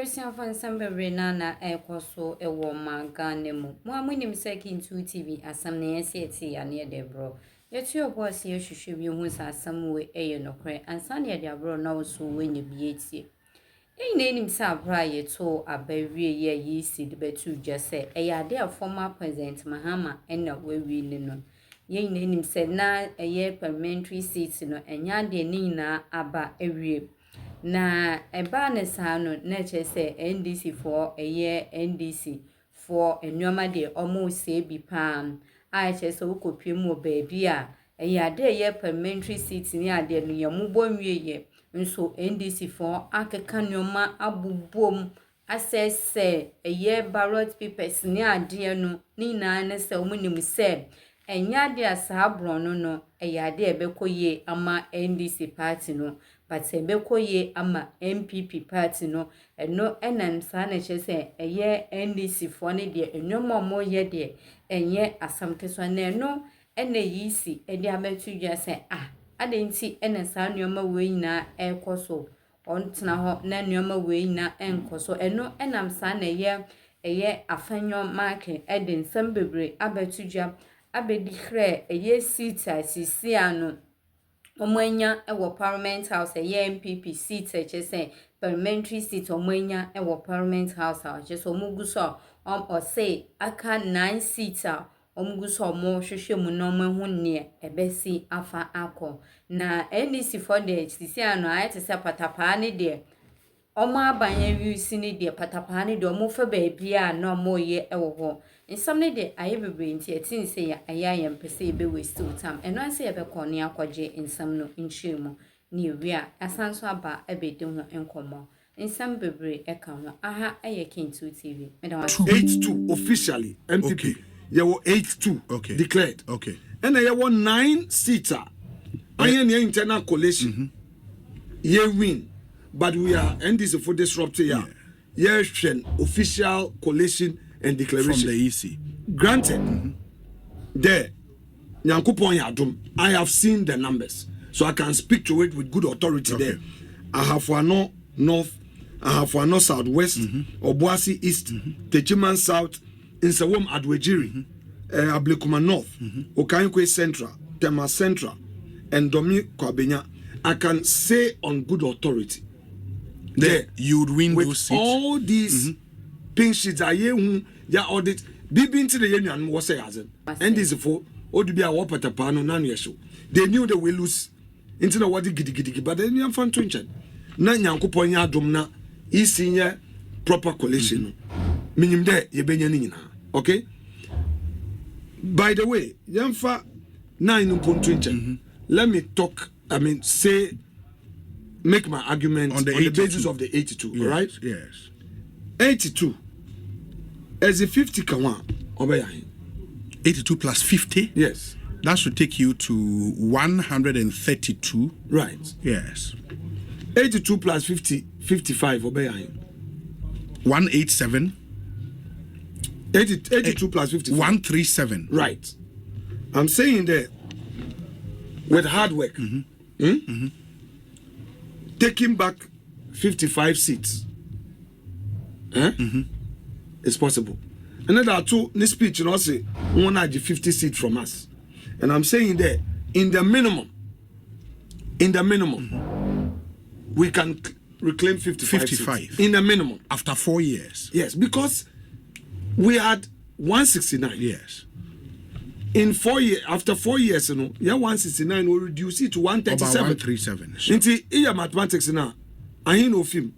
Abusian fan Samba Renana Ecoso, a woman, Ganemo. One winning second 2 TV as some near city and near the bro. Yet your boss here should be who's as some way a no cray, and Sunny at your bro knows who win the BHC. Ain't name himself prior to a very year ye see the betu just say, a idea former president Mahama and not we really know. Ye name him said na a year parliamentary seats no and yan de nina aba a rib. Na eba ne saa no na che se NDC for a year NDC for enwama de almost say bi pam a che se wo kopie mu baabi a ya de ye parliamentary seat ni ade no ye mubọ nwie nso NDC for akeka nyoma abubom asese a year ballot papers ni ade no ni na ne se omunim se enya de asabro no ya de ebekoye ama NDC party no but ebekoye ama NPP party no eno enan sa na che se eye NDC for ne de enwoma mo ye de enye asamkeso na eno ene yisi ede abetu dwa se adenti ene sa nyoma we nyina ekoso ontena ho na nyoma we nyina enkoso eno enam sa na eye afanyo market ede nsam bebre abetu dwa abedi hre eye seat asisi ano omanya ewo parliament house eye NPP seat che parliamentary seat omanya ewo parliament house che so muguso say aka 9 seats omuguso mo hwehwe mu no mahu ne ebesi afa akọ na NDC for the sisi ano ayete se patapa ne de omo abanye wiusi ne de patapa ne de omo fa baabi a na omo ye ewo ho nsam ne de aye bebre nti etin se ya aye mpese be waste time eno anse ye be kone akwaje nsam no nchiremu ne wi a asanso aba ebede ho enkomo nsam bebre eka ho aha aye Kintu TV 82 officially NPP okay. You were 82 okay. declared okay and you were 9 seater aye ne internal coalition ye win but we are NDC for disrupting yeah official coalition and declaration from the EC. Granted, there, Nyankopon Yadum, I have seen the numbers, so I can speak to it with good authority there. I have for no north, I have for no southwest, Obuasi east, Techiman south, Insawom Adwejiri, Ablekuma north, Okankwe central, Tema central, and Domi Kwabenya. I can say on good authority there you would win with those seats. All these pink sheets are ya audit bibi into the union was say as and this for odubia wopata pano nanu yesho they knew they will lose into the wadi gidi but then you fan twinchen na nyankopon ya adom na isinye proper coalition minim de ye benya ni nyina okay by the way yamfa 9.20 let me talk make my argument on the basis of the 82 yes, right yes 82 as a 50 kawan obey 82 plus 50 yes that should take you to 132 right yes 82 plus 50 55 obey 187 82 plus 55 137 right I'm saying that with hard work taking back 55 seats it's possible. And then there are two this speech, you know, say one had 50 seats from us. And I'm saying that in the minimum, we can reclaim 55 seats. In the minimum. After 4 years. Yes, because we had 169. Yes. In 4 years, after 4 years, you know, 169 will reduce it to 137. About 137. Sure. Into mathematics now, I ain't no film.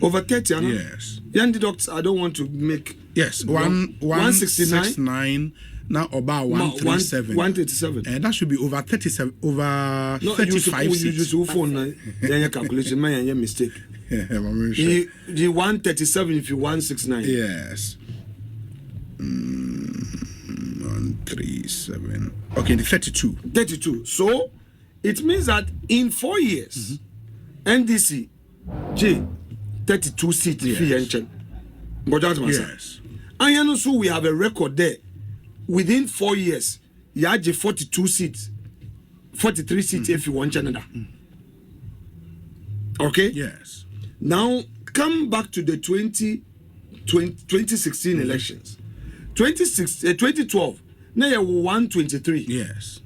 Over 30, I know. Yes. Young deducts, I don't want to make. Yes, 169. Now about 137. 137. And that should be over 37, over 35 seats. You use your phone, your calculation, my mistake. The 137 if you 169. Yes. 137. Okay, the 32. 32. So it means that in 4 years, NDC, 32 seats. Yes. Yes. And also we have a record there. Within 4 years, you had 42 seats, 43 seats if you want Canada. Okay? Yes. Now come back to the 2016 elections. 2012. Now you 123. Yes.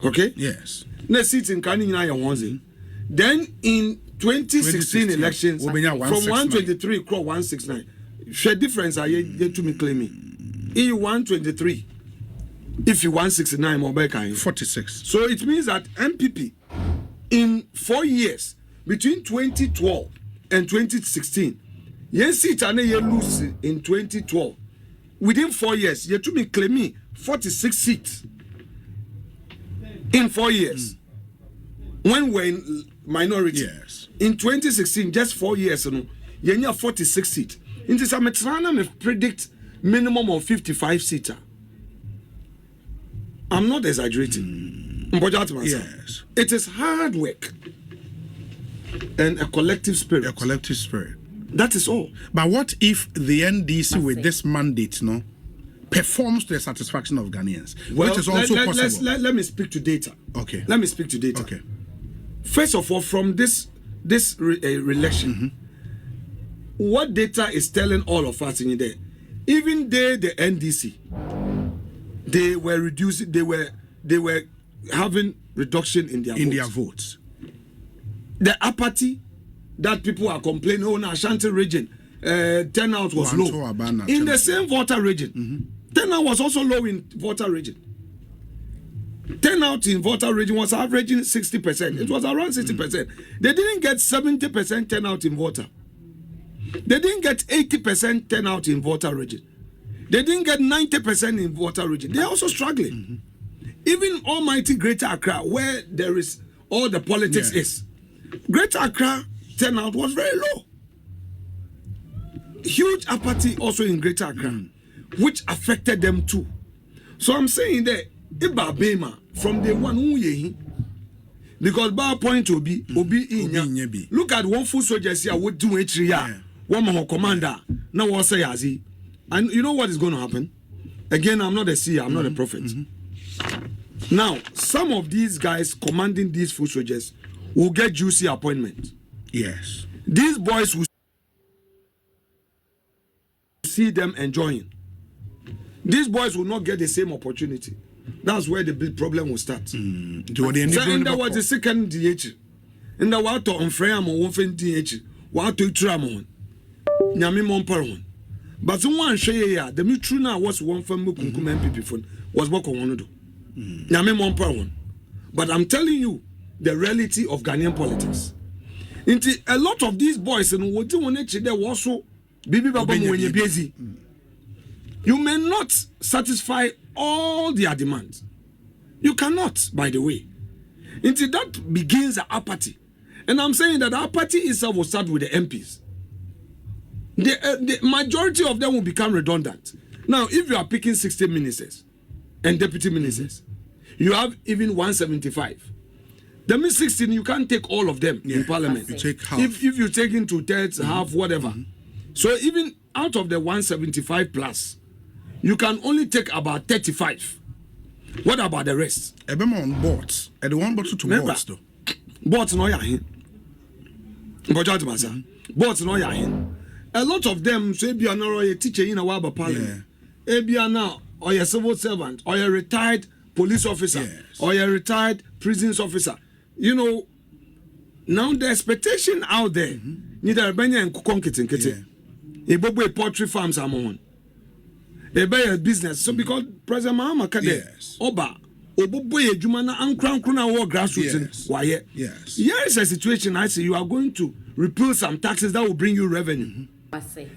Okay. Yes. Now seats in Kanye you 1. Then in 2016 elections, from 123 crore 169. Share difference are you to me claiming. E 123. If you 169 more back 46. So it means that NPP in 4 years between 2012 and 2016, yen seat and you lose in 2012. Within 4 years, you to me claiming 46 seats in 4 years. When we're in minority. Yes. In 2016, just 4 years, you have 46 seats. In this, I'm trying to predict minimum of 55 seats. I'm not exaggerating. Yes. It is hard work and a collective spirit. A collective spirit. That is all. But what if the NDC with this mandate, performs to the satisfaction of Ghanaians, which is also possible? Let me speak to data. Okay. Let me speak to data. Okay. First of all, from this election, what data is telling all of us in there? Even the NDC, they were reducing. They were having reduction in their votes. The apathy that people are complaining, oh, in Ashanti region, turnout was low. In the same Volta region, turnout was also low in Volta region. Turnout in Volta region was averaging 60%. It was around 60%. They didn't get 70% turnout in Volta. They didn't get 80% turnout in Volta region. They didn't get 90% in Volta region. They are also struggling. Even almighty Greater Accra, where there is all the politics is, Greater Accra turnout was very low. Huge apathy also in Greater Accra, which affected them too. So I'm saying that Iba Bema from the one who ye, because bar point will be in. Look at one foot soldiers here would do it here. One more commander now what say Azi. And you know what is going to happen? Again, I'm not a seer, I'm not a prophet. Now, some of these guys commanding these foot soldiers will get juicy appointment. Yes. These boys will see them enjoying. These boys will not get the same opportunity. That's where the big problem will start. So in there was the second DH. In the water on Freya or one DH, water tramon. Nyami Monparon. But someone share the mutual now was one from Mukum NPP phone was what I want to do. Nyami Monparon. But I'm telling you the reality of Ghanaian politics. Into a lot of these boys and what you want to there also Bibi Baba when you're busy. You may not satisfy all their demands. You cannot, by the way. Until that begins the apathy. And I'm saying that the apathy itself will start with the MPs. The majority of them will become redundant. Now, if you are picking 60 ministers and deputy ministers, you have even 175. That means 16, you can't take all of them in parliament. You take half. If you take into thirds, half, whatever. So even out of the 175 plus, you can only take about 35. What about the rest? Ebema on boards. And the one but to boards though. Boards no yahin. Boards no yahin. A lot of them say be an a teacher in a waba parliament. Be now or a civil servant or a retired police officer or a retired prisons officer. You know, now the expectation out there, neither Benya and Kukonkitin Kete. A bobo poultry farms are on. A bear business. So because President Mahama Kade Oba Oboboye Jumana and Crown Kruna war grassroots why yes. Here is a situation I say you are going to repeal some taxes that will bring you revenue.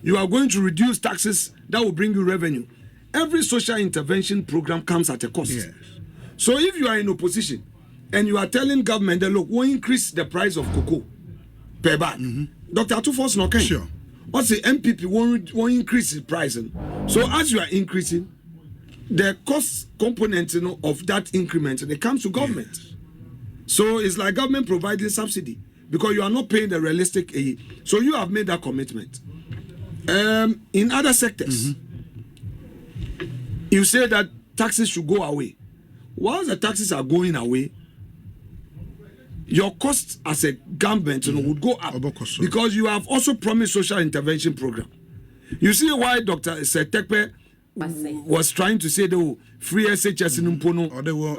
You are going to reduce taxes that will bring you revenue. Every social intervention program comes at a cost. Yes. So if you are in opposition and you are telling government that look, we'll increase the price of cocoa per bag. Dr. Atufos no can. Sure. What's the NPP won't increase the price. So as you are increasing, the cost component of that increment, it comes to government. Yes. So it's like government providing subsidy because you are not paying the realistic aid. So you have made that commitment. In other sectors, you say that taxes should go away. While the taxes are going away, your costs as a government would go up because you have also promised social intervention program. You see why Dr. Setekpe was trying to say the free SHS in Umpono, or they were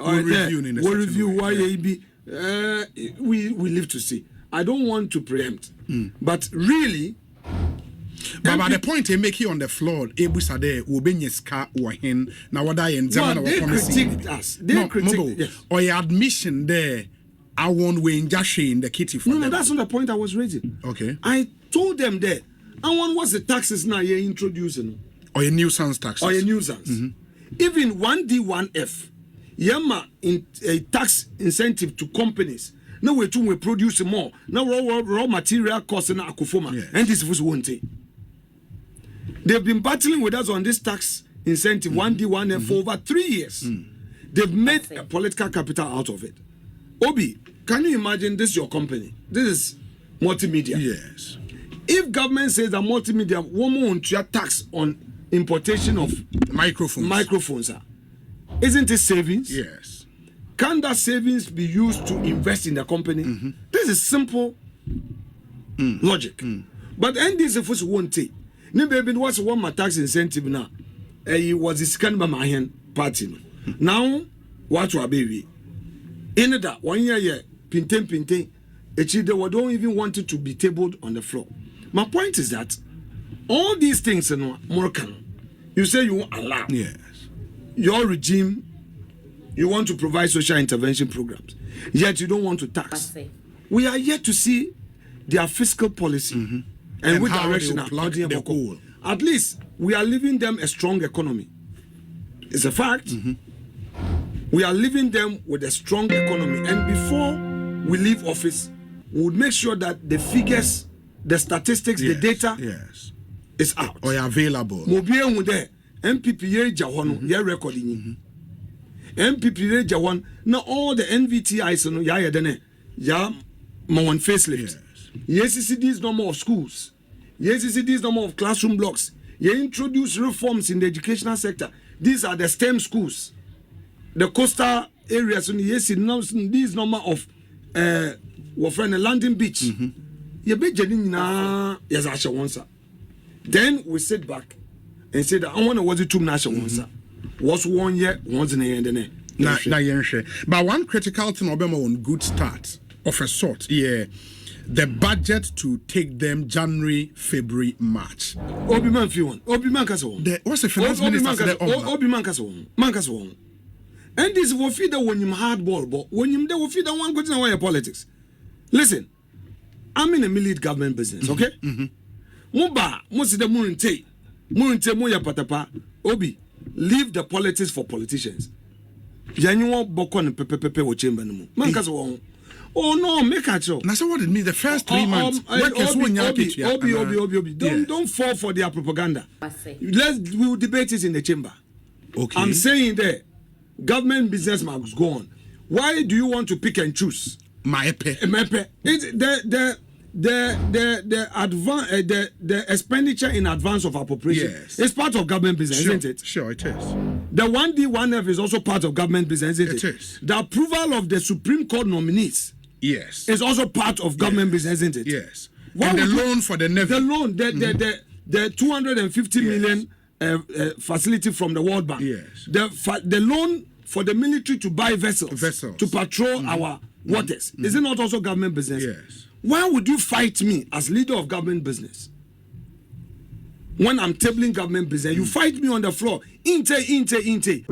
review why we live to see. I don't want to preempt, but really. But by the point they make here on the floor, Ebu Sade, Ubenyeska, or Hen, now what I and Zaman they critiqued us. They critiqued yes. Or your admission there, I won't win Jashi in the kitty for No, that's not the point I was raising. Okay. I told them there, I want what's the taxes now you're introducing. Or your nuisance taxes. Or your nuisance. Even 1D, 1F, Yama in a tax incentive to companies. Now we produce more. Now raw material costs in Akufoma. And this was one thing. They've been battling with us on this tax incentive 1D, 1F for over 3 years. They've made a political capital out of it. Obi, can you imagine this is your company? This is multimedia. Yes. If government says that multimedia won't tax on importation of microphones, isn't it savings? Yes. Can that savings be used to invest in the company? This is simple logic. But NDC won't take. No baby, what's one my tax incentive now? It was a scan by my hand party. Now, what will be? In that 1 year, pinten, they don't even want it to be tabled on the floor. My point is that all these things are more can. You say you won't allow. Yes. Your regime, you want to provide social intervention programs, yet you don't want to tax. We are yet to see their fiscal policy and which direction are. At least we are leaving them a strong economy. It's a fact. We are leaving them with a strong economy. And before we leave office, we would make sure that the figures, the statistics, the data is out. Or available. Mobile with there. NPP Jawon, yeah, recording. NPP Jawon, now all the NVTIs, no, yeah, then, yeah, one facelift. Yes, you see these number of schools. Yes, you see this number of classroom blocks. You introduce reforms in the educational sector. These are the STEM schools. The coastal areas, yes, these number of landing beach. You be na yes, I shall answer. Then we sit back and say that I want to watch it too national answer. Was 1 year, once in the end. But one critical thing on good start of a sort, the budget to take them January, February, March. Obi-Man Fiwan. Obi-Man Kasawon. What's the finance minister? Obi-Man Kasawon. Mankasawon. And this will feed the when you hardball, but when you will feed the one good in your politics. Listen, I'm in a military government business, okay? Muba, most of the Murinte, Moya Patapa, Obi, leave the politics for politicians. January Bokon Pepe or Chamber. Mankasawon. Oh no, make a show. That's what it means. The first 3 months. Obi. Don't fall for their propaganda. We'll debate it in the chamber. Okay. I'm saying there, government business must go on. Why do you want to pick and choose? Maepe. The expenditure in advance of appropriation is part of government business, isn't it? Sure, it is. The 1D, 1F is also part of government business, isn't it? It is. The approval of the Supreme Court nominees. Yes. It's also part of government business, isn't it? Yes. And the loan for the Navy. The loan, the 250 million facility from the World Bank. Yes. The loan for the military to buy vessels. To patrol our waters. Is it not also government business? Yes. Why would you fight me as leader of government business? When I'm tabling government business, you fight me on the floor. Inte.